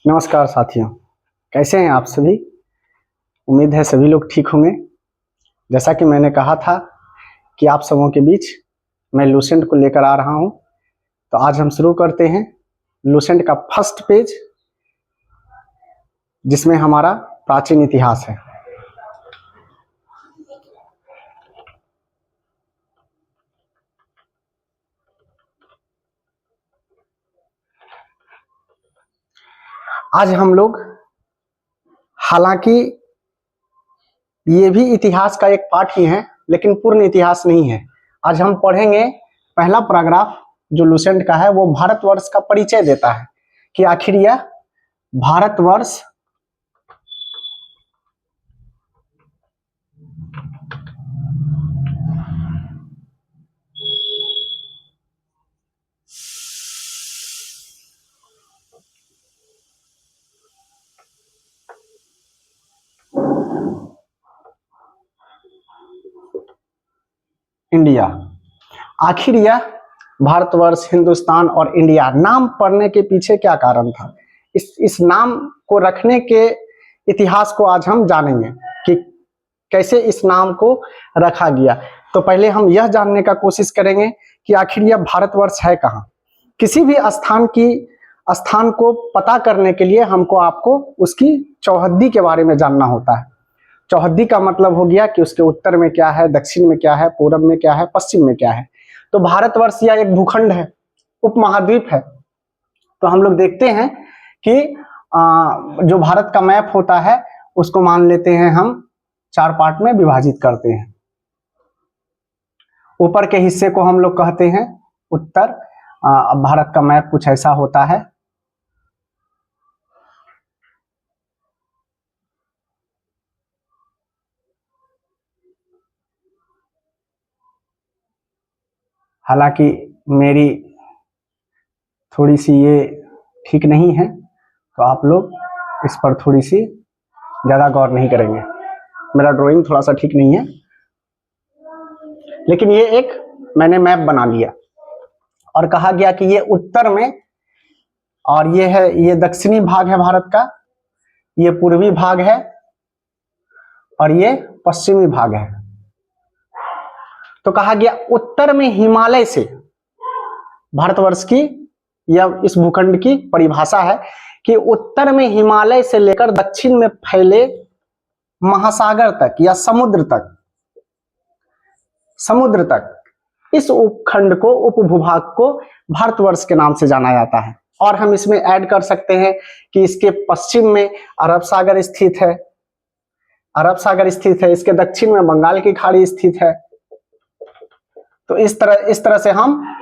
नमस्कार साथियों, कैसे हैं आप सभी। उम्मीद है सभी लोग ठीक होंगे। जैसा कि मैंने कहा था कि आप सबों के बीच मैं लूसेंट को लेकर आ रहा हूं, तो आज हम शुरू करते हैं लूसेंट का फर्स्ट पेज, जिसमें हमारा प्राचीन इतिहास है। आज हम लोग, हालांकि ये भी इतिहास का एक पार्ट ही है, लेकिन पूर्ण इतिहास नहीं है। आज हम पढ़ेंगे पहला पैराग्राफ जो लूसेंट का है, वो भारतवर्ष का परिचय देता है कि आखिर यह भारतवर्ष इंडिया, आखिर यह भारतवर्ष, हिंदुस्तान और इंडिया नाम पढ़ने के पीछे क्या कारण था। इस नाम को रखने के इतिहास को आज हम जानेंगे कि कैसे इस नाम को रखा गया। तो पहले हम यह जानने का कोशिश करेंगे कि आखिर यह भारतवर्ष है कहाँ। किसी भी स्थान को पता करने के लिए हमको आपको उसकी चौहद्दी के बारे में जानना होता है। चौहद्दी का मतलब हो गया कि उसके उत्तर में क्या है, दक्षिण में क्या है, पूरब में क्या है, पश्चिम में क्या है। तो भारतवर्ष यह एक भूखंड है, उपमहाद्वीप है। तो हम लोग देखते हैं कि जो भारत का मैप होता है उसको मान लेते हैं हम 4 पार्ट में विभाजित करते हैं। ऊपर के हिस्से को हम लोग कहते हैं उत्तर। अब भारत का मैप कुछ ऐसा होता है। हालांकि मेरी थोड़ी सी ये ठीक नहीं है, तो आप लोग इस पर थोड़ी सी ज़्यादा गौर नहीं करेंगे। मेरा ड्राइंग थोड़ा सा ठीक नहीं है, लेकिन ये एक मैंने मैप बना लिया और कहा गया कि ये उत्तर में, और ये है, ये दक्षिणी भाग है भारत का, ये पूर्वी भाग है और ये पश्चिमी भाग है। तो कहा गया उत्तर में हिमालय से, भारतवर्ष की या इस भूखंड की परिभाषा है कि उत्तर में हिमालय से लेकर दक्षिण में फैले महासागर तक या समुद्र तक इस उपखंड को, उपभूभाग को भारतवर्ष के नाम से जाना जाता है। और हम इसमें ऐड कर सकते हैं कि इसके पश्चिम में अरब सागर स्थित है, इसके दक्षिण में बंगाल की खाड़ी स्थित है। तो इस तरह से हम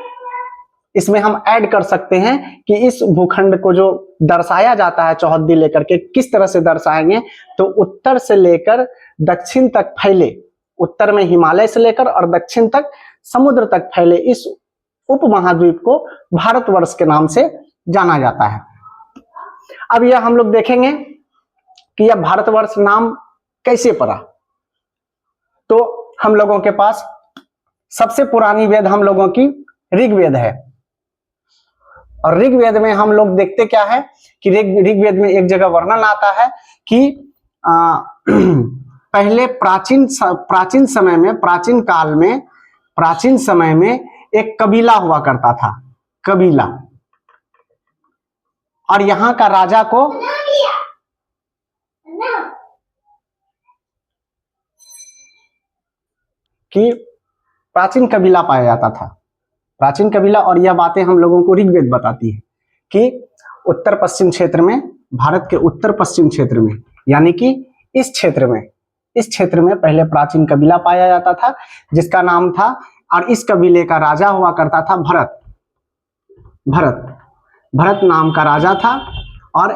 इसमें हम ऐड कर सकते हैं कि इस भूखंड को जो दर्शाया जाता है चौहद्दी लेकर के, किस तरह से दर्शाएंगे, तो उत्तर से लेकर दक्षिण तक फैले, उत्तर में हिमालय से लेकर और दक्षिण तक समुद्र तक फैले इस उपमहाद्वीप को भारतवर्ष के नाम से जाना जाता है। अब यह हम लोग देखेंगे कि यह भारतवर्ष नाम कैसे पड़ा। तो हम लोगों के पास सबसे पुरानी वेद हम लोगों की ऋग्वेद है, और ऋग्वेद में हम लोग देखते क्या है कि ऋग्वेद में एक जगह वर्णन आता है कि पहले प्राचीन समय में एक कबीला हुआ करता था, कबीला, और यहां का राजा को कि प्राचीन कबीला पाया जाता था, प्राचीन कबीला। और यह बातें हम लोगों को ऋग्वेद बताती है कि उत्तर पश्चिम क्षेत्र में, भारत के उत्तर पश्चिम क्षेत्र में, यानी कि इस क्षेत्र में पहले प्राचीन कबीला पाया जाता था, जिसका नाम था, और इस कबीले का राजा हुआ करता था भरत नाम का राजा था। और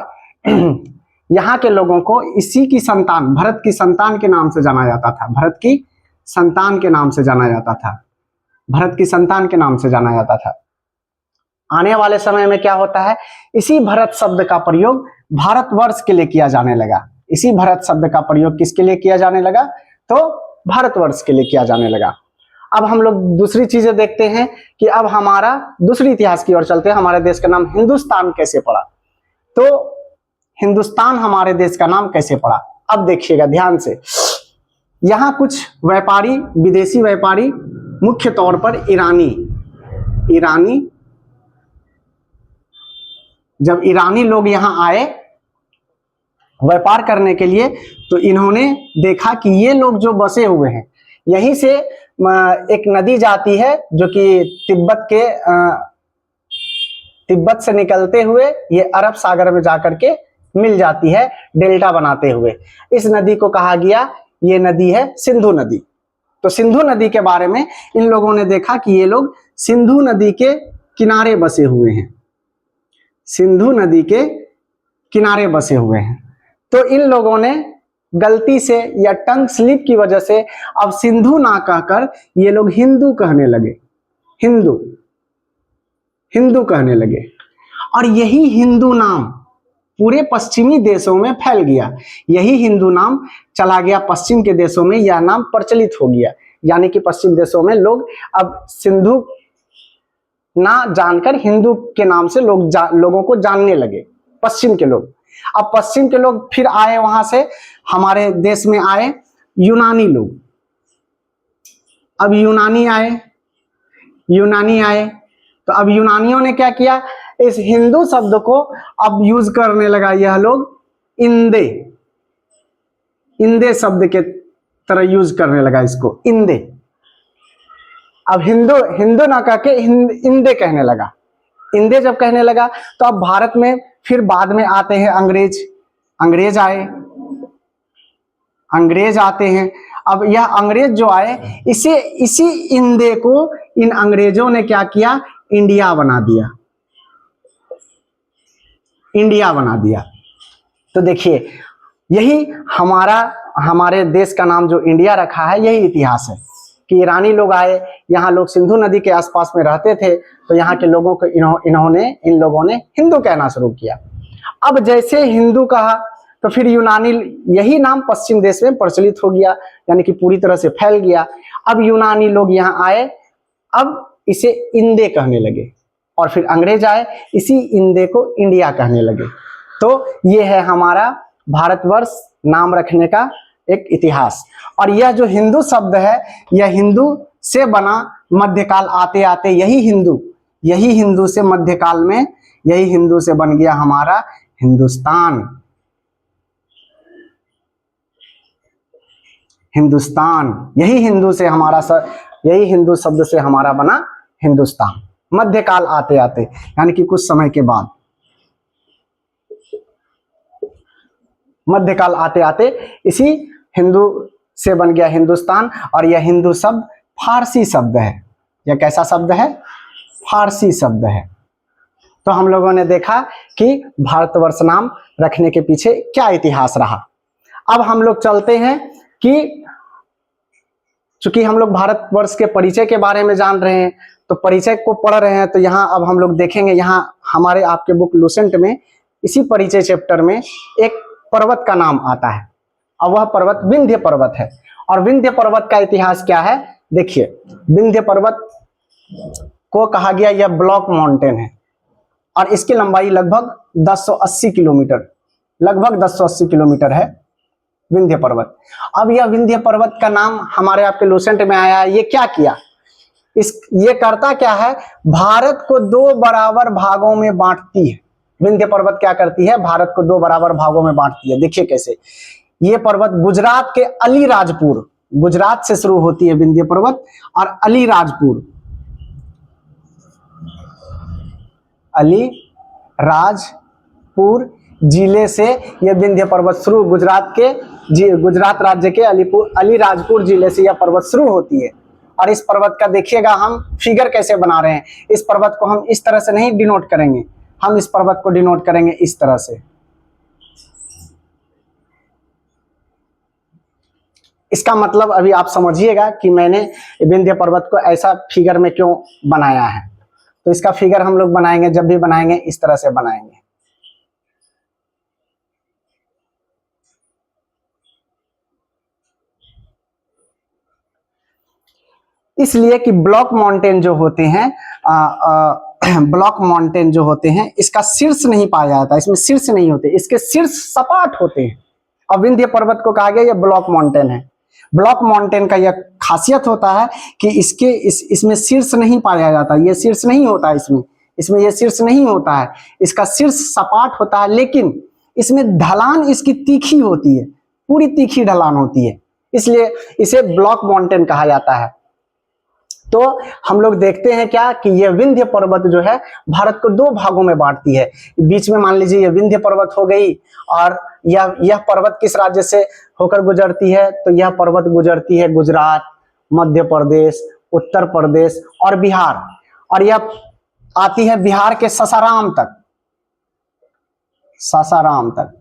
यहाँ के लोगों को इसी की संतान, भरत की संतान के नाम से जाना जाता था, भरत की संतान के नाम से जाना जाता था। आने वाले समय में क्या होता है, इसी भरत शब्द का प्रयोग भारतवर्ष के लिए किया जाने लगा। इसी भरत शब्द का प्रयोग किसके लिए किया जाने लगा, तो भारतवर्ष के लिए किया जाने लगा। अब हम लोग दूसरी चीजें देखते हैं कि अब हमारा दूसरी इतिहास की ओर चलते हैं। हमारे देश का नाम हिंदुस्तान कैसे पड़ा। तो हिंदुस्तान हमारे देश का नाम कैसे पड़ा? अब देखिएगा ध्यान से, यहाँ कुछ व्यापारी, विदेशी व्यापारी, मुख्य तौर पर ईरानी, जब ईरानी लोग यहाँ आए व्यापार करने के लिए, तो इन्होंने देखा कि ये लोग जो बसे हुए हैं, यहीं से एक नदी जाती है जो कि तिब्बत से निकलते हुए ये अरब सागर में जाकर के मिल जाती है, डेल्टा बनाते हुए। इस नदी को कहा गया, ये नदी है सिंधु नदी। तो सिंधु नदी के बारे में इन लोगों ने देखा कि ये लोग सिंधु नदी के किनारे बसे हुए हैं, सिंधु नदी के किनारे बसे हुए हैं। तो इन लोगों ने गलती से या टंग स्लिप की वजह से अब सिंधु ना कहकर ये लोग हिंदू कहने लगे, हिंदू कहने लगे। और यही हिंदू नाम पूरे पश्चिमी देशों में फैल गया, यही हिंदू नाम चला गया पश्चिम के देशों में, यह नाम प्रचलित हो गया। यानी कि पश्चिम देशों में लोग अब सिंधु ना जानकर हिंदू के नाम से लोगों को जानने लगे, पश्चिम के लोग। अब पश्चिम के लोग फिर आए, वहां से हमारे देश में आए यूनानी लोग। अब यूनानी आए तो अब यूनानियों ने क्या किया, इस हिंदू शब्द को अब यूज करने लगा यह लोग इंदे शब्द के तरह यूज करने लगा इसको, इंदे। अब हिंदू ना कह के इंदे कहने लगा। इंदे जब कहने लगा तो अब भारत में फिर बाद में आते हैं अंग्रेज आते हैं। अब यह अंग्रेज जो आए, इसी इंदे को इन अंग्रेजों ने क्या किया, इंडिया बना दिया। तो देखिए, यही हमारे देश का नाम जो इंडिया रखा है, यही इतिहास है कि ईरानी लोग आए, यहाँ लोग सिंधु नदी के आसपास में रहते थे, तो यहाँ के लोगों को इन लोगों ने हिंदू कहना शुरू किया। अब जैसे हिंदू कहा तो फिर यूनानी, यही नाम पश्चिम देश में प्रचलित हो गया, यानी कि पूरी तरह से फैल गया। अब यूनानी लोग यहाँ आए, अब इसे इंदे कहने लगे, और फिर अंग्रेज आए, इसी इंदे को इंडिया कहने लगे। तो ये है हमारा भारतवर्ष नाम रखने का एक इतिहास। और यह जो हिंदू शब्द है, यह हिंदू से बना, मध्यकाल आते आते यही हिंदू से मध्यकाल में यही हिंदू से बन गया हमारा हिंदुस्तान। यही हिंदू शब्द से हमारा बना हिंदुस्तान, मध्यकाल आते आते, यानी कि कुछ समय के बाद, मध्यकाल आते आते इसी हिंदू से बन गया हिंदुस्तान। और यह हिंदू शब्द फारसी शब्द है। यह कैसा शब्द है? फारसी शब्द है। तो हम लोगों ने देखा कि भारतवर्ष नाम रखने के पीछे क्या इतिहास रहा। अब हम लोग चलते हैं कि चूंकि हम लोग भारतवर्ष के परिचय के बारे में जान रहे हैं, तो परिचय को पढ़ रहे हैं, तो यहाँ अब हम लोग देखेंगे, यहाँ हमारे आपके बुक लूसेंट में इसी परिचय चैप्टर में एक पर्वत का नाम आता है, और वह पर्वत विंध्य पर्वत है। और विंध्य पर्वत का इतिहास क्या है? देखिए, विंध्य पर्वत को कहा गया यह ब्लॉक माउंटेन है, और इसकी लंबाई लगभग 1080 किलोमीटर है विंध्य पर्वत। अब यह विंध्य पर्वत का नाम हमारे आपके लूसेंट में आया है। ये क्या किया, ये करता क्या है, भारत को 2 बराबर भागों में बांटती है। विंध्य पर्वत क्या करती है, भारत को 2 बराबर भागों में बांटती है। देखिए कैसे, ये पर्वत गुजरात के अलीराजपुर, गुजरात से शुरू होती है विंध्य पर्वत, और अलीराजपुर जिले से यह विंध्य पर्वत शुरू, गुजरात राज्य के अलीराजपुर जिले से यह पर्वत शुरू होती है। और इस पर्वत का देखिएगा हम फिगर कैसे बना रहे हैं। इस पर्वत को हम इस तरह से नहीं डिनोट करेंगे, हम इस पर्वत को डिनोट करेंगे इस तरह से। इसका मतलब अभी आप समझिएगा कि मैंने विंध्य पर्वत को ऐसा फिगर में क्यों बनाया है। तो इसका फिगर हम लोग बनाएंगे, जब भी बनाएंगे इस तरह से बनाएंगे। इसलिए कि ब्लॉक माउंटेन जो होते हैं, ब्लॉक माउंटेन जो होते हैं, इसका शीर्ष नहीं पाया जाता, इसमें शीर्ष नहीं होते, इसके शीर्ष सपाट होते हैं। और विंध्य पर्वत को कहा गया ये ब्लॉक माउंटेन है। ब्लॉक माउंटेन का यह खासियत होता है कि इसमें शीर्ष नहीं पाया जाता, ये शीर्ष नहीं होता है, इसमें ये शीर्ष नहीं होता है, इसका शीर्ष सपाट होता है, लेकिन इसमें ढलान इसकी तीखी होती है, पूरी तीखी ढलान होती है, इसलिए इसे ब्लॉक माउंटेन कहा जाता है। तो हम लोग देखते हैं क्या कि यह विंध्य पर्वत जो है भारत को दो भागों में बांटती है। बीच में मान लीजिए यह विंध्य पर्वत हो गई, और यह पर्वत किस राज्य से होकर गुजरती है, तो यह पर्वत गुजरती है गुजरात, मध्य प्रदेश, उत्तर प्रदेश और बिहार, और यह आती है बिहार के सासाराम तक, सासाराम तक।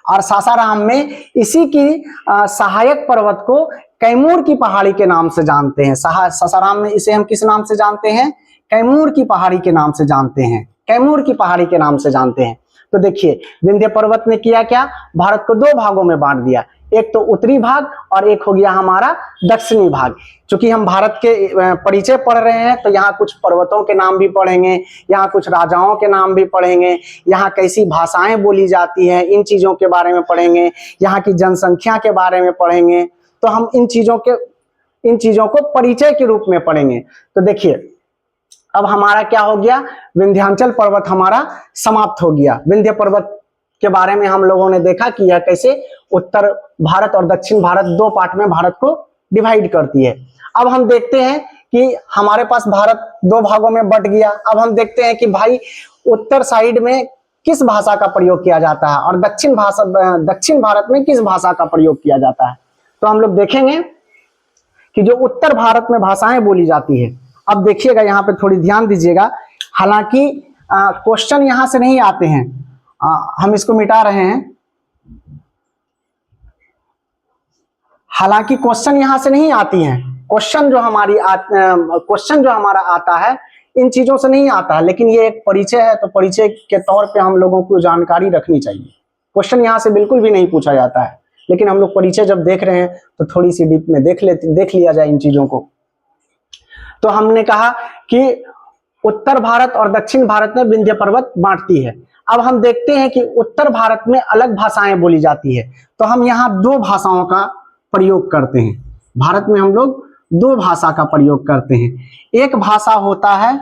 और सासाराम में इसी की सहायक पर्वत को कैमूर की पहाड़ी के नाम से जानते हैं। सासाराम में इसे हम किस नाम से जानते हैं? कैमूर की पहाड़ी के नाम से जानते हैं, कैमूर की पहाड़ी के नाम से जानते हैं। तो देखिए विंध्य पर्वत ने किया क्या, भारत को दो भागों में बांट दिया, एक तो उत्तरी भाग और एक हो गया हमारा दक्षिणी भाग। चूंकि हम भारत के परिचय पढ़ रहे हैं तो यहाँ कुछ पर्वतों के नाम भी पढ़ेंगे, यहाँ कुछ राजाओं के नाम भी पढ़ेंगे, यहाँ कैसी भाषाएं बोली जाती हैं इन चीजों के बारे में पढ़ेंगे, यहाँ की जनसंख्या के बारे में पढ़ेंगे। तो हम इन चीजों को परिचय के रूप में पढ़ेंगे। तो देखिए अब हमारा क्या हो गया, विंध्याचल पर्वत हमारा समाप्त हो गया। विंध्य पर्वत के बारे में हम लोगों ने देखा कि यह कैसे उत्तर भारत और दक्षिण भारत दो पार्ट में भारत को डिवाइड करती है। अब हम देखते हैं कि हमारे पास भारत दो भागों में बट गया। अब हम देखते हैं कि भाई उत्तर साइड में किस भाषा का प्रयोग किया जाता है और दक्षिण भारत में किस भाषा का प्रयोग किया जाता है। तो हम लोग देखेंगे कि जो उत्तर भारत में भाषाएं बोली जाती है, अब देखिएगा यहाँ पे थोड़ी ध्यान दीजिएगा, हालांकि क्वेश्चन यहां से नहीं आते हैं, हम इसको मिटा रहे हैं, हालांकि क्वेश्चन यहां से नहीं आती हैं, क्वेश्चन जो हमारा आता है इन चीजों से नहीं आता है, लेकिन ये एक परिचय है तो परिचय के तौर पे हम लोगों को जानकारी रखनी चाहिए। क्वेश्चन यहां से बिल्कुल भी नहीं पूछा जाता है, लेकिन हम लोग परिचय जब देख रहे हैं तो थोड़ी सी डीप में देख लिया जाए इन चीजों को। तो हमने कहा कि उत्तर भारत और दक्षिण भारत में विंध्य पर्वत बांटती है। अब हम देखते हैं कि उत्तर भारत में अलग भाषाएं बोली जाती है, तो हम यहाँ दो भाषाओं का प्रयोग करते हैं। भारत में हम लोग दो भाषा का प्रयोग करते हैं। एक भाषा होता है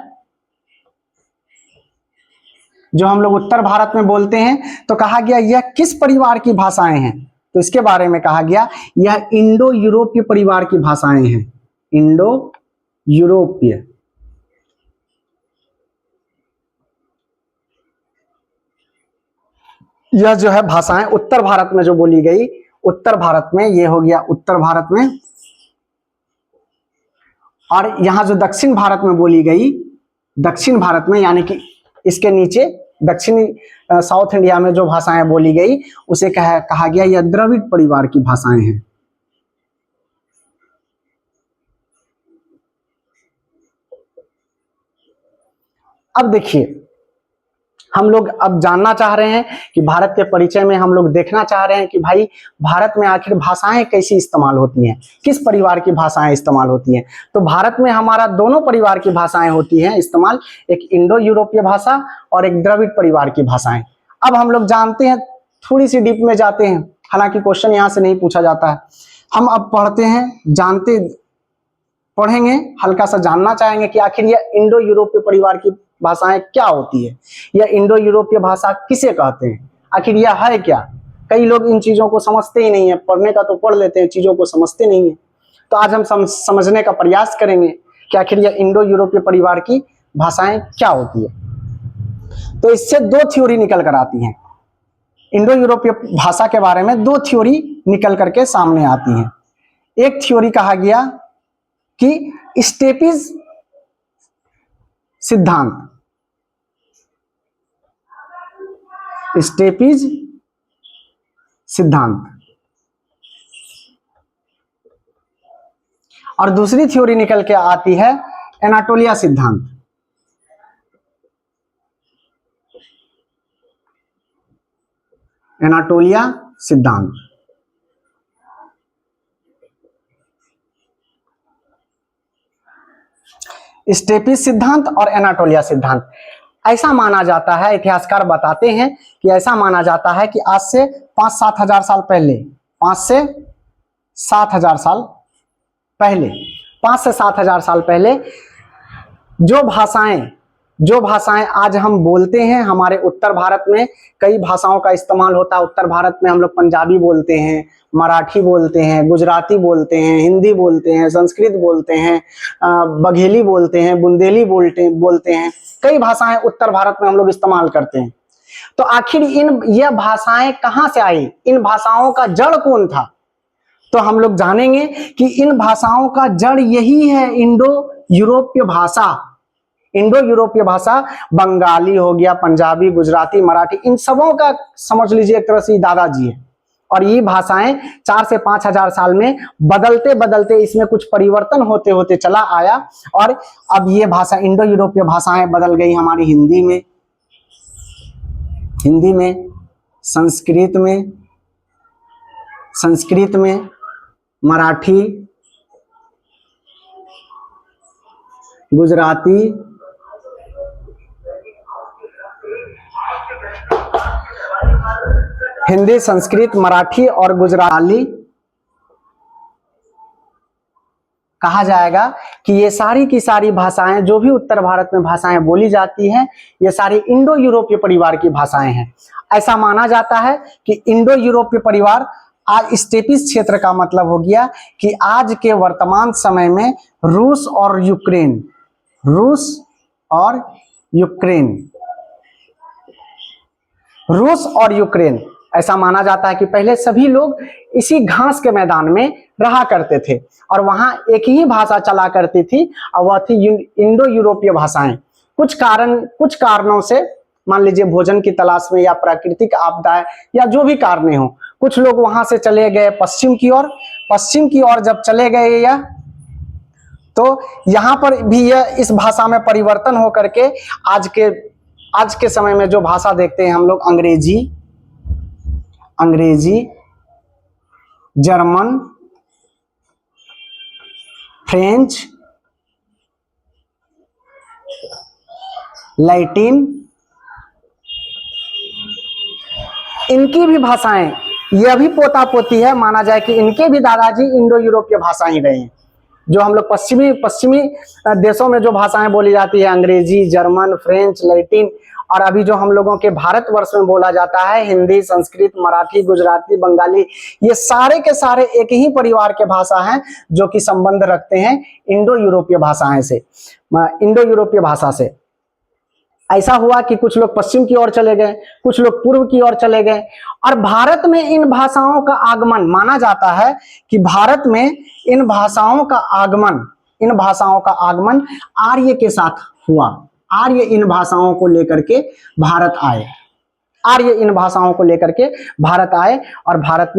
जो हम लोग उत्तर भारत में बोलते हैं, तो कहा गया यह किस परिवार की भाषाएं हैं, तो इसके बारे में कहा गया यह इंडो यूरोपीय परिवार की भाषाएं हैं। इंडो यूरोपीय, यह जो है भाषाएं उत्तर भारत में जो बोली गई, उत्तर भारत में ये हो गया उत्तर भारत में, और यहां जो दक्षिण भारत में बोली गई, दक्षिण भारत में यानी कि इसके नीचे दक्षिणी साउथ इंडिया में जो भाषाएं बोली गई उसे कहा गया यह द्रविड़ परिवार की भाषाएं हैं। अब देखिए हम लोग अब जानना चाह रहे हैं कि भारत के परिचय में हम लोग देखना चाह रहे हैं कि भाई भारत में आखिर भाषाएं कैसी इस्तेमाल होती हैं, किस परिवार की भाषाएं इस्तेमाल होती हैं। तो भारत में हमारा दोनों परिवार की भाषाएं होती हैं इस्तेमाल, एक इंडो यूरोपीय भाषा और एक द्रविड़ परिवार की भाषाएं। अब हम लोग जानते हैं, थोड़ी सी डीप में जाते हैं, हालांकि क्वेश्चन यहाँ से नहीं पूछा जाता है। हम अब पढ़ते हैं, पढ़ेंगे, हल्का सा जानना चाहेंगे कि आखिर यह इंडो यूरोपीय परिवार की भाषाएं क्या होती है, यह इंडो यूरोपीय भाषा किसे कहते हैं, आखिर यह है क्या। कई लोग इन चीजों को समझते ही नहीं है, पढ़ने का तो पढ़ लेते हैं, चीजों को समझते नहीं है। तो आज हम समझने का प्रयास करेंगे कि आखिर यह इंडो यूरोपीय परिवार की भाषाएं क्या होती है। तो इससे दो थ्योरी निकल कर आती हैं, इंडो यूरोपीय भाषा के बारे में दो थ्योरी निकल करके सामने आती हैं। एक थ्योरी कहा गया कि स्टेपिज सिद्धांत, स्टेपिज सिद्धांत, और दूसरी थ्योरी निकल के आती है एनाटोलिया सिद्धांत। एनाटोलिया सिद्धांत। स्टेपी सिद्धांत और एनाटोलिया सिद्धांत। ऐसा माना जाता है, इतिहासकार बताते हैं कि ऐसा माना जाता है कि आज से 5-7 हजार साल पहले, 5 से 7 हजार साल पहले, 5 से 7 हजार साल पहले जो भाषाएं आज हम बोलते हैं, हमारे उत्तर भारत में कई भाषाओं का इस्तेमाल होता है। उत्तर भारत में हम लोग पंजाबी बोलते हैं, मराठी बोलते हैं, गुजराती बोलते हैं, हिंदी बोलते हैं, संस्कृत बोलते हैं, बघेली बोलते हैं, बुंदेली बोलते हैं। कई भाषाएं उत्तर भारत में हम लोग इस्तेमाल करते हैं। तो आखिर यह भाषाएं कहाँ से आई? इन भाषाओं का जड़ कौन था? तो हम लोग जानेंगे कि इन भाषाओं का जड़ यही है, इंडो यूरोपीय भाषा। इंडो यूरोपीय भाषा बंगाली हो गया, पंजाबी, गुजराती, मराठी, इन सबों का समझ लीजिए एक तरह से दादाजी है। और ये भाषाएं 4 से 5 हजार साल में बदलते बदलते इसमें कुछ परिवर्तन होते होते चला आया और अब ये भाषा इंडो यूरोपीय भाषाएं बदल गई हमारी हिंदी में, संस्कृत में, मराठी, गुजराती, हिंदी, संस्कृत, मराठी और गुजराती कहा जाएगा कि ये सारी की सारी भाषाएं, जो भी उत्तर भारत में भाषाएं बोली जाती हैं, ये सारी इंडो यूरोपीय परिवार की भाषाएं हैं। ऐसा माना जाता है कि इंडो यूरोपीय परिवार आज स्टेपिस क्षेत्र का मतलब हो गया कि आज के वर्तमान समय में रूस और यूक्रेन ऐसा माना जाता है कि पहले सभी लोग इसी घास के मैदान में रहा करते थे और वहां एक ही भाषा चला करती थी और वह थी इंडो यूरोपीय भाषाएं। कुछ कारणों से, मान लीजिए भोजन की तलाश में या प्राकृतिक आपदाएं या जो भी कारण हो, कुछ लोग वहां से चले गए पश्चिम की ओर जब चले गए तो यहाँ पर भी यह इस भाषा में परिवर्तन हो करके आज के समय में जो भाषा देखते हैं हम लोग, अंग्रेजी, जर्मन, फ्रेंच, लैटिन, इनकी भी भाषाएं, यह भी पोता पोती है। माना जाए कि इनके भी दादाजी इंडो यूरोपीय भाषा ही रहे हैं। जो हम लोग पश्चिमी देशों में जो भाषाएं बोली जाती है, अंग्रेजी, जर्मन, फ्रेंच, लैटिन, और अभी जो हम लोगों के भारतवर्ष में बोला जाता है हिंदी, संस्कृत, मराठी, गुजराती, बंगाली, ये सारे के सारे एक ही परिवार के भाषा हैं जो कि संबंध रखते हैं इंडो यूरोपीय भाषा से। ऐसा हुआ कि कुछ लोग पश्चिम की ओर चले गए, कुछ लोग पूर्व की ओर चले गए और भारत में इन भाषाओं का आगमन, माना जाता है कि भारत में इन भाषाओं का आगमन आर्य के साथ हुआ। आर्य इन भाषाओं को लेकर के भारत आए और भारत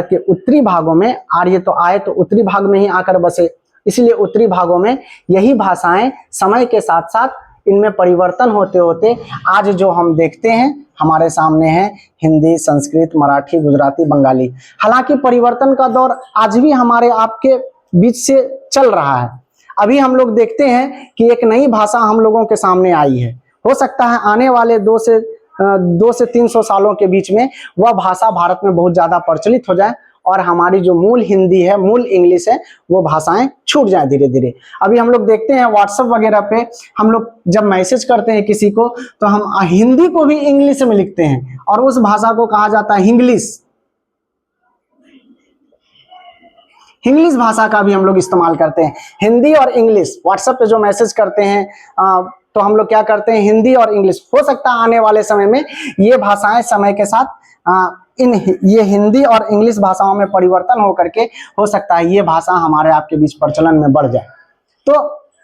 के उत्तरी भागों में आर्य तो आए तो उत्तरी भाग में ही आकर बसे। इसलिए उत्तरी भागों में यही भाषाएं समय के साथ साथ इनमें परिवर्तन होते होते आज जो हम देखते हैं हमारे सामने है हिंदी, संस्कृत, मराठी, गुजराती, बंगाली। हालांकि परिवर्तन का दौर आज भी हमारे आपके बीच से चल रहा है। अभी हम लोग देखते हैं कि एक नई भाषा हम लोगों के सामने आई है। हो सकता है आने वाले 2 से 300 सालों के बीच में वह भाषा भारत में बहुत ज्यादा प्रचलित हो जाए और हमारी जो मूल हिंदी है, मूल इंग्लिश है, वो भाषाएं छूट जाए धीरे धीरे। अभी हम लोग देखते हैं व्हाट्सएप वगैरह पे हम लोग जब मैसेज करते हैं किसी को तो हम हिंदी को भी इंग्लिश में लिखते हैं और उस भाषा को कहा जाता है इंग्लिश भाषा का भी हम लोग इस्तेमाल करते हैं। हिंदी और इंग्लिश व्हाट्सएप पे जो मैसेज करते हैं तो हम लोग क्या करते हैं, हिंदी और इंग्लिश। हो सकता है आने वाले समय में ये भाषाएं समय के साथ ये हिंदी और इंग्लिश भाषाओं में परिवर्तन हो करके हो सकता है ये भाषा हमारे आपके बीच प्रचलन में बढ़ जाए। तो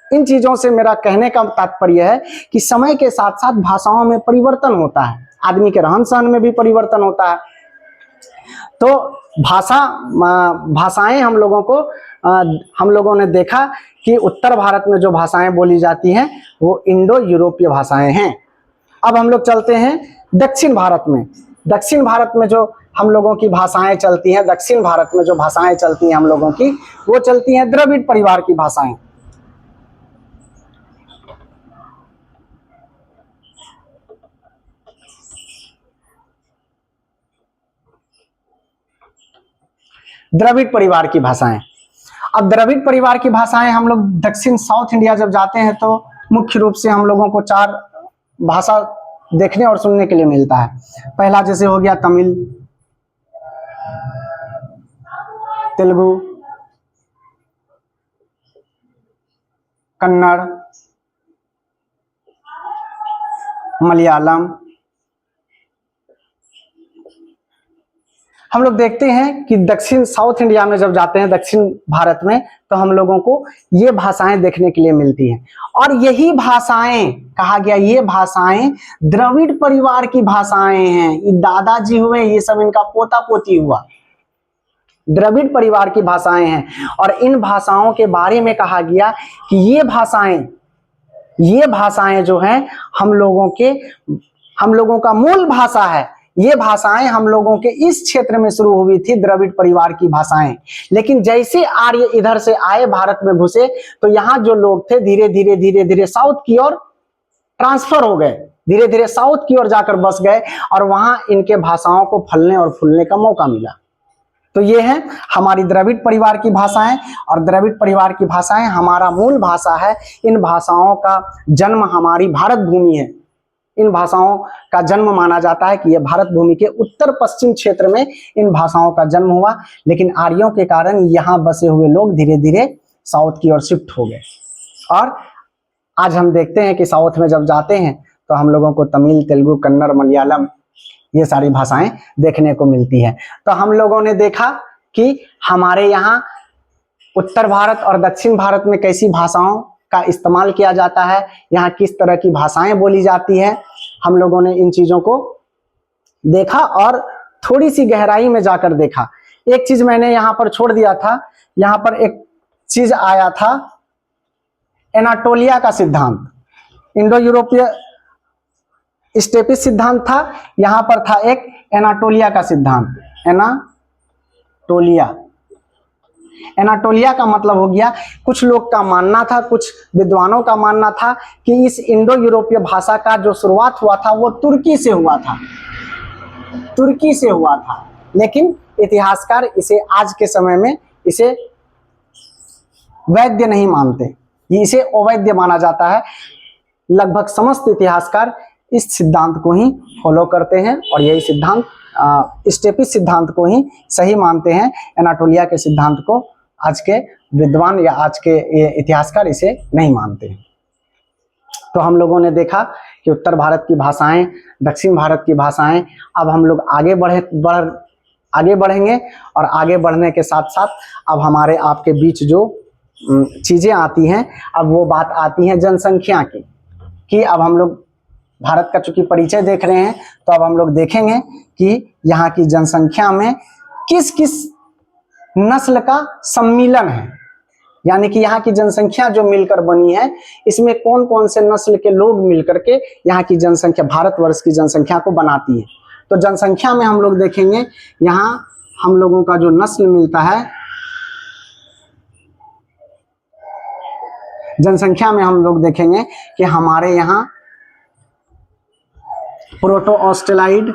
इन चीजों से मेरा कहने का तात्पर्य है कि समय के साथ साथ भाषाओं में परिवर्तन होता है, आदमी के रहन सहन में भी परिवर्तन होता है। तो भाषाएं हम लोगों ने देखा कि उत्तर भारत में जो भाषाएं बोली जाती हैं वो इंडो यूरोपीय भाषाएं हैं। अब हम लोग चलते हैं दक्षिण भारत में। दक्षिण भारत में जो हम लोगों की भाषाएं चलती हैं, दक्षिण भारत में जो भाषाएं चलती हैं हम लोगों की, वो चलती हैं द्रविड़ परिवार की भाषाएं। द्रविड़ परिवार की भाषाएं। अब द्रविड़ परिवार की भाषाएं हम लोग दक्षिण साउथ इंडिया जब जाते हैं तो मुख्य रूप से हम लोगों को 4 भाषा देखने और सुनने के लिए मिलता है। पहला जैसे हो गया तमिल, तेलुगु, कन्नड़, मलयालम। हम लोग देखते हैं कि दक्षिण साउथ इंडिया में जब जाते हैं, दक्षिण भारत में, तो हम लोगों को ये भाषाएं देखने के लिए मिलती हैं। और यही भाषाएं कहा गया, ये भाषाएं द्रविड़ परिवार की भाषाएं हैं। ये दादाजी हुए, ये सब इनका पोता पोती हुआ, द्रविड़ परिवार की भाषाएं हैं। और इन भाषाओं के बारे में कहा गया कि ये भाषाएं जो हैं हम लोगों का मूल भाषा है। ये भाषाएं हम लोगों के इस क्षेत्र में शुरू हुई थी, द्रविड़ परिवार की भाषाएं। लेकिन जैसे आर्य इधर से आए, भारत में घुसे, तो यहाँ जो लोग थे धीरे धीरे साउथ की ओर ट्रांसफर हो गए, धीरे धीरे साउथ की ओर जाकर बस गए और वहां इनके भाषाओं को फलने और फूलने का मौका मिला। तो ये है हमारी द्रविड़ परिवार की भाषाएं। और द्रविड़ परिवार की भाषाएं हमारा मूल भाषा है। इन भाषाओं का जन्म हमारी भारत भूमि है। इन भाषाओं का जन्म माना जाता है कि यह भारत भूमि के उत्तर पश्चिम क्षेत्र में इन भाषाओं का जन्म हुआ। लेकिन आर्यों के कारण यहाँ बसे हुए लोग धीरे धीरे साउथ की ओर शिफ्ट हो गए। और आज हम देखते हैं कि साउथ में जब जाते हैं तो हम लोगों को तमिल, तेलुगु, कन्नड़, मलयालम, ये सारी भाषाएं देखने को मिलती है। तो हम लोगों ने देखा कि हमारे यहाँ उत्तर भारत और दक्षिण भारत में कैसी भाषाओं का इस्तेमाल किया जाता है, यहाँ किस तरह की भाषाएं बोली जाती है। हम लोगों ने इन चीजों को देखा और थोड़ी सी गहराई में जाकर देखा। एक चीज मैंने यहाँ पर छोड़ दिया था, यहाँ पर एक चीज आया था, एनाटोलिया का सिद्धांत, इंडो यूरोपीय स्टेपिस सिद्धांत था। यहां पर था एक एनाटोलिया का सिद्धांत। एनाटोलिया का मतलब हो गया, कुछ लोग का मानना था, कुछ विद्वानों का मानना था कि इस इंडो यूरोपीय भाषा का जो शुरुआत हुआ था वो तुर्की से हुआ था। लेकिन इतिहासकार इसे आज के समय में इसे वैध नहीं मानते, इसे अवैध माना जाता है। लगभग समस्त इतिहासकार इस सिद्धांत को ही फॉलो करते हैं और यही सिद्धांत स्टेपिस सिद्धांत को ही सही मानते हैं। एनाटोलिया के सिद्धांत को आज के विद्वान या आज के इतिहासकार इसे नहीं मानते हैं। तो हम लोगों ने देखा कि उत्तर भारत की भाषाएं, दक्षिण भारत की भाषाएं। अब हम लोग आगे बढ़ेंगे और आगे बढ़ने के साथ साथ अब हमारे आपके बीच जो चीजें आती हैं, अब वो बात आती है जनसंख्या की, कि अब हम लोग भारत का चूंकि परिचय देख रहे हैं तो अब हम लोग देखेंगे कि यहाँ की जनसंख्या में किस किस नस्ल का सम्मिलन है, यानी कि यहाँ की जनसंख्या जो मिलकर बनी है इसमें कौन कौन से नस्ल के लोग मिलकर के यहाँ की जनसंख्या, भारतवर्ष की जनसंख्या को बनाती है। तो जनसंख्या में हम लोग देखेंगे, यहाँ हम लोगों का जो नस्ल मिलता है, जनसंख्या में हम लोग देखेंगे कि हमारे यहाँ प्रोटो ऑस्ट्रेलाइड,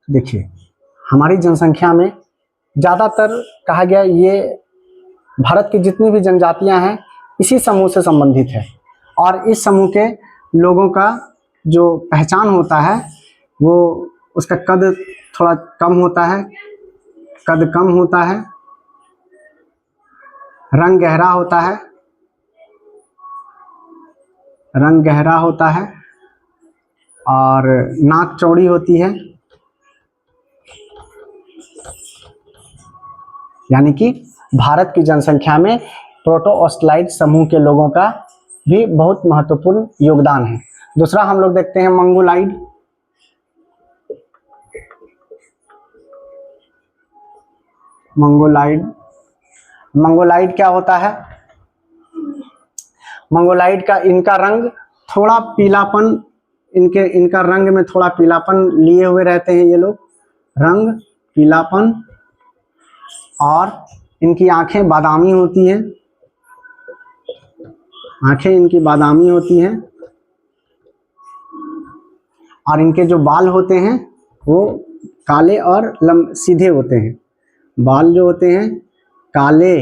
देखिए हमारी जनसंख्या में ज्यादातर कहा गया ये भारत की जितनी भी जनजातियां हैं इसी समूह से संबंधित है। और इस समूह के लोगों का जो पहचान होता है वो उसका कद थोड़ा कम होता है, रंग गहरा होता है और नाक चौड़ी होती है। यानी कि भारत की जनसंख्या में प्रोटो ऑस्ट्रेलाइड समूह के लोगों का भी बहुत महत्वपूर्ण योगदान है। दूसरा हम लोग देखते हैं मंगोलाइड क्या होता है? मंगोलाइड का इनका रंग थोड़ा पीलापन, इनका रंग में थोड़ा पीलापन लिए हुए रहते हैं ये लोग, रंग पीलापन, और इनकी आंखें बादामी होती हैं। आंखें इनकी बादामी होती हैं और इनके जो बाल होते हैं वो काले और सीधे होते हैं। बाल जो होते हैं काले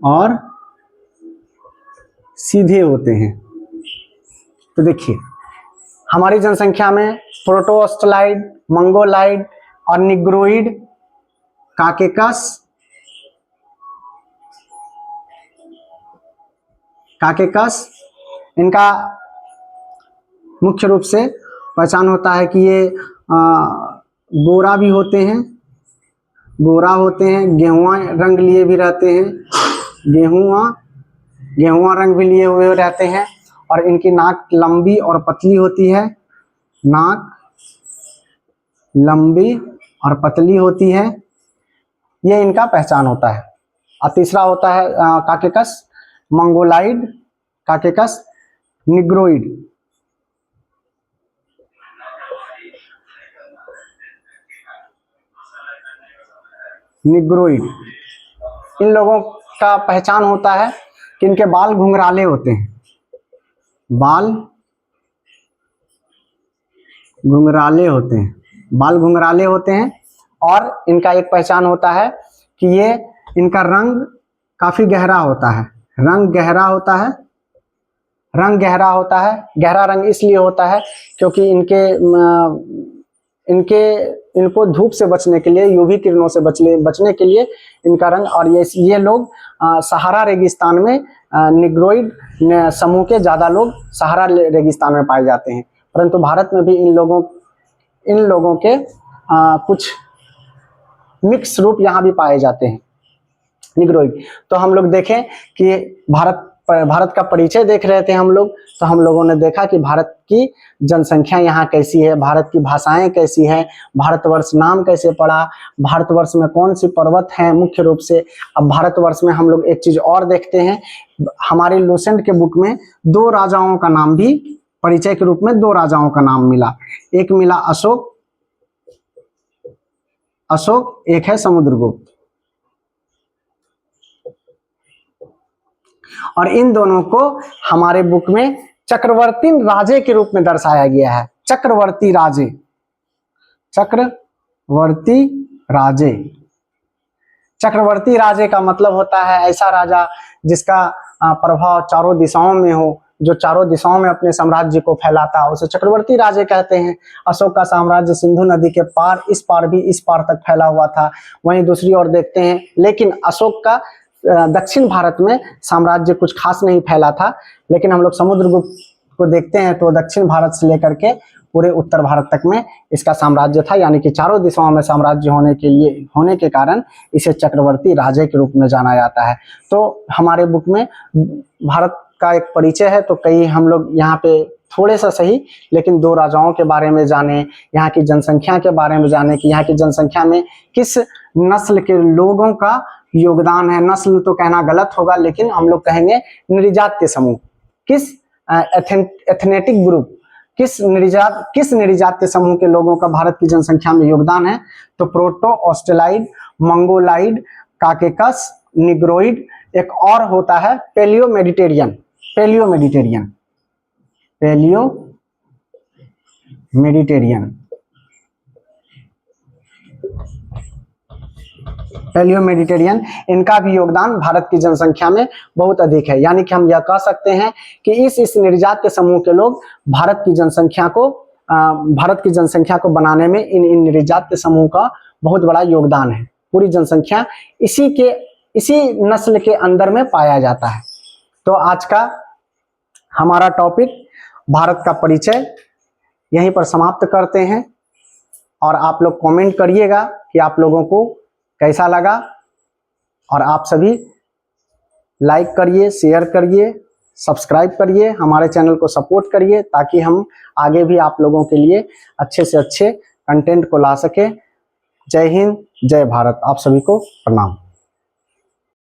और सीधे होते हैं। तो देखिए हमारी जनसंख्या में प्रोटोस्टलाइड, मंगोलाइड और निग्रोइड, काकेकस इनका मुख्य रूप से पहचान होता है कि ये गोरा भी होते हैं, गेहुआ रंग लिए भी रहते हैं, गेहुआ रंग भी लिए हुए रहते हैं और इनकी नाक लंबी और पतली होती है, नाक लंबी और पतली होती है, ये इनका पहचान होता है। और तीसरा होता है काकेकस, मंगोलाइड, काकेकस, निग्रोइड। इन लोगों का पहचान होता है कि इनके बाल घुंघराले होते हैं, बाल घुंघराले होते हैं और इनका एक पहचान होता है कि ये इनका रंग काफी गहरा होता है, गहरा रंग इसलिए होता है क्योंकि इनको धूप से बचने के लिए, यूवी किरणों से बचने के लिए इनका रंग, और ये लोग सहारा रेगिस्तान में निग्रोइड समूह के ज्यादा लोग सहारा रेगिस्तान में पाए जाते हैं। परंतु भारत में भी इन लोगों के कुछ मिक्स रूप यहाँ भी पाए जाते हैं, निग्रोइड। तो हम लोग देखें कि भारत का परिचय देख रहे थे हम लोग, तो हम लोगों ने देखा कि भारत की जनसंख्या यहाँ कैसी है, भारत की भाषाएं कैसी हैं, भारतवर्ष नाम कैसे पड़ा, भारतवर्ष में कौन सी पर्वत हैं मुख्य रूप से। अब भारतवर्ष में हम लोग एक चीज और देखते हैं, हमारे लूसेंट के बुक में 2 राजाओं का नाम भी परिचय के रूप में 2 राजाओं का नाम मिला। एक मिला अशोक, एक है समुद्रगुप्त। और इन दोनों को हमारे बुक में चक्रवर्ती राजे के रूप में दर्शाया गया है, चक्रवर्ती राजे का मतलब होता है ऐसा राजा जिसका प्रभाव चारों दिशाओं में हो, जो चारों दिशाओं में अपने साम्राज्य को फैलाता, उसे चक्रवर्ती राजे कहते हैं। अशोक का साम्राज्य सिंधु नदी के पार, इस पार तक फैला हुआ था। वहीं दूसरी ओर देखते हैं, लेकिन अशोक का दक्षिण भारत में साम्राज्य कुछ खास नहीं फैला था, लेकिन हम लोग समुद्रगुप्त को देखते हैं तो दक्षिण भारत से लेकर के पूरे उत्तर भारत तक में इसका साम्राज्य था, यानी कि चारों दिशाओं में साम्राज्य होने के कारण इसे चक्रवर्ती राजे के रूप में जाना जाता है। तो हमारे बुक में भारत का एक परिचय है, तो कई हम लोग यहाँ पे थोड़े सा सही लेकिन 2 राजाओं के बारे में जाने, यहाँ की जनसंख्या के बारे में जाने कि यहाँ की जनसंख्या में किस नस्ल के लोगों का योगदान है। नस्ल तो कहना गलत होगा, लेकिन हम लोग कहेंगे नृजातीय समूह, किस एथनेटिक ग्रुप, किस नृजातीय समूह के लोगों का भारत की जनसंख्या में योगदान है। तो proto Australoid, Mongoloid, Caucasus, Negroid, एक और होता है पैलियो मेडिटेरियन। इनका भी योगदान भारत की जनसंख्या में बहुत अधिक है। यानी कि हम यह कह सकते हैं कि इस निर्जातीय समूह के लोग भारत की जनसंख्या को बनाने में इन निर्जातीय समूह का बहुत बड़ा योगदान है। पूरी जनसंख्या इसी नस्ल के अंदर में पाया जाता है। तो आज का हमारा टॉपिक भारत का परिचय यहीं पर समाप्त करते हैं, और आप लोग कमेंट करिएगा कि आप लोगों को कैसा लगा, और आप सभी लाइक करिए, शेयर करिए, सब्सक्राइब करिए, हमारे चैनल को सपोर्ट करिए, ताकि हम आगे भी आप लोगों के लिए अच्छे से अच्छे कंटेंट को ला सके। जय हिंद, जय भारत। आप सभी को प्रणाम।